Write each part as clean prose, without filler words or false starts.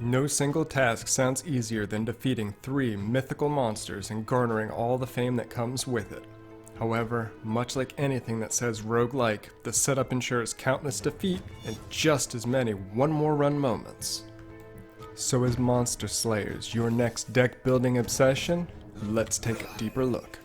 No single task sounds easier than defeating 3 mythical monsters and garnering all the fame that comes with it. However, much like anything that says roguelike, the setup ensures countless defeat and just as many one more run moments. So is Monster Slayers your next deck building obsession? Let's take a deeper look.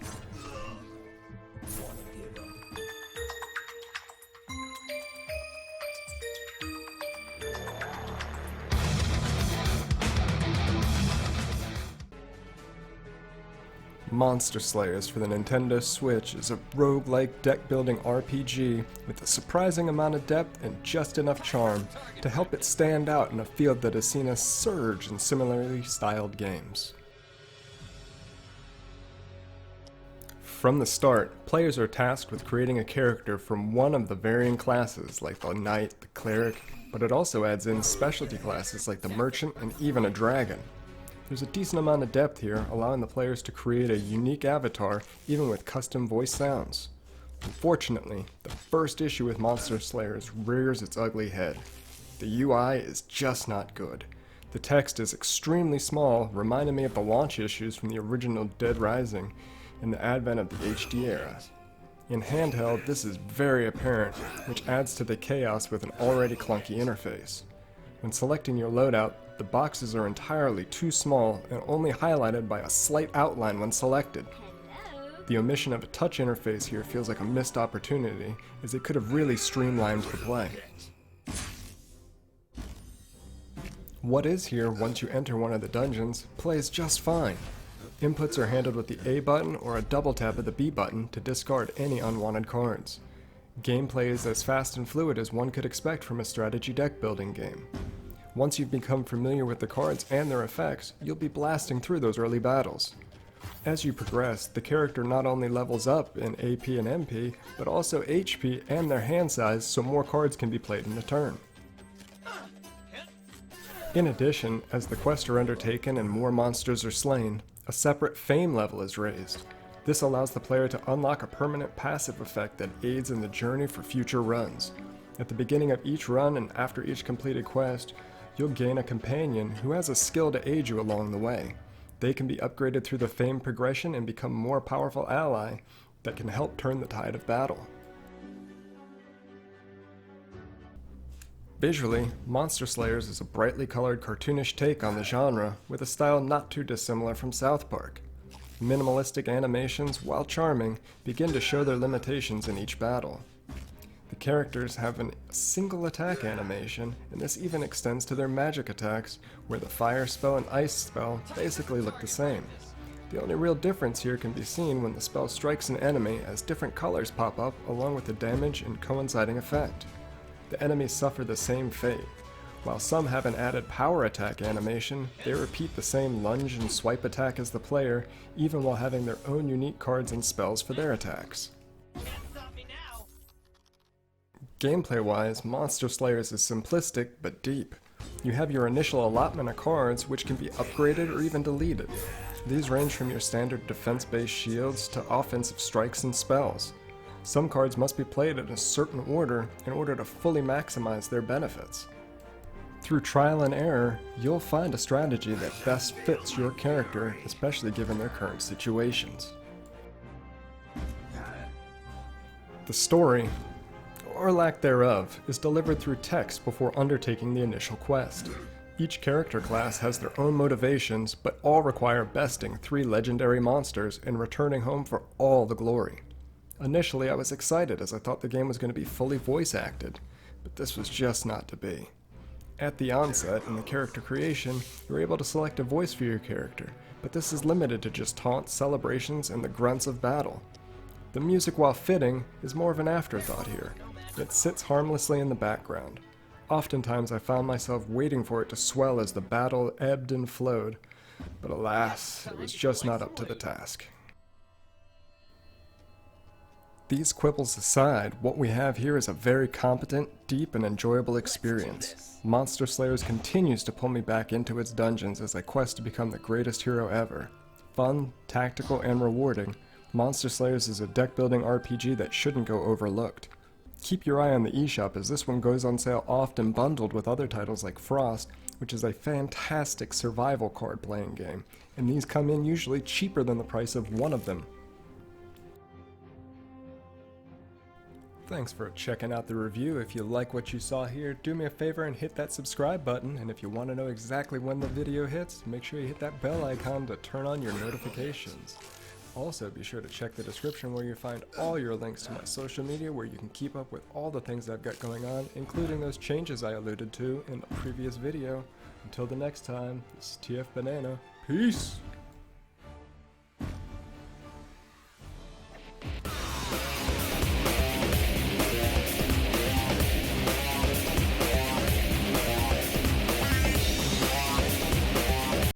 Monster Slayers for the Nintendo Switch is a roguelike deck-building RPG with a surprising amount of depth and just enough charm to help it stand out in a field that has seen a surge in similarly styled games. From the start, players are tasked with creating a character from one of the varying classes like the Knight, the Cleric, but it also adds in specialty classes like the Merchant and even a Dragon. There's a decent amount of depth here, allowing the players to create a unique avatar, even with custom voice sounds. Unfortunately, the first issue with Monster Slayers rears its ugly head. The UI is just not good. The text is extremely small, reminding me of the launch issues from the original Dead Rising and the advent of the HD era. In handheld, this is very apparent, which adds to the chaos with an already clunky interface. When selecting your loadout, the boxes are entirely too small and only highlighted by a slight outline when selected. The omission of a touch interface here feels like a missed opportunity, as it could have really streamlined the play. What is here once you enter one of the dungeons plays just fine. Inputs are handled with the A button or a double tap of the B button to discard any unwanted cards. Gameplay is as fast and fluid as one could expect from a strategy deck building game. Once you've become familiar with the cards and their effects, you'll be blasting through those early battles. As you progress, the character not only levels up in AP and MP, but also HP and their hand size so more cards can be played in a turn. In addition, as the quests are undertaken and more monsters are slain, a separate fame level is raised. This allows the player to unlock a permanent passive effect that aids in the journey for future runs. At the beginning of each run and after each completed quest, you'll gain a companion who has a skill to aid you along the way. They can be upgraded through the fame progression and become a more powerful ally that can help turn the tide of battle. Visually, Monster Slayers is a brightly colored cartoonish take on the genre with a style not too dissimilar from South Park. Minimalistic animations, while charming, begin to show their limitations in each battle. The characters have a single attack animation, and this even extends to their magic attacks, where the fire spell and ice spell basically look the same. The only real difference here can be seen when the spell strikes an enemy, as different colors pop up along with the damage and coinciding effect. The enemies suffer the same fate. While some have an added power attack animation, they repeat the same lunge and swipe attack as the player, even while having their own unique cards and spells for their attacks. Gameplay-wise, Monster Slayers is simplistic but deep. You have your initial allotment of cards, which can be upgraded or even deleted. These range from your standard defense-based shields to offensive strikes and spells. Some cards must be played in a certain order in order to fully maximize their benefits. Through trial and error, you'll find a strategy that best fits your character, especially given their current situations. The story, or lack thereof, is delivered through text before undertaking the initial quest. Each character class has their own motivations, but all require besting 3 legendary monsters and returning home for all the glory. Initially, I was excited as I thought the game was going to be fully voice acted, but this was just not to be. At the onset, in the character creation, you're able to select a voice for your character, but this is limited to just taunts, celebrations, and the grunts of battle. The music, while fitting, is more of an afterthought here. It sits harmlessly in the background. Oftentimes I found myself waiting for it to swell as the battle ebbed and flowed, but alas, it was just not up to the task. These quibbles aside, what we have here is a very competent, deep, and enjoyable experience. Monster Slayers continues to pull me back into its dungeons as I quest to become the greatest hero ever. Fun, tactical, and rewarding, Monster Slayers is a deck-building RPG that shouldn't go overlooked. Keep your eye on the eShop as this one goes on sale often bundled with other titles like Frost, which is a fantastic survival card playing game, and these come in usually cheaper than the price of one of them. Thanks for checking out the review. If you like what you saw here, do me a favor and hit that subscribe button, and if you want to know exactly when the video hits, make sure you hit that bell icon to turn on your notifications. Also, be sure to check the description where you find all your links to my social media where you can keep up with all the things I've got going on, including those changes I alluded to in the previous video. Until the next time, this is TF Banana. Peace!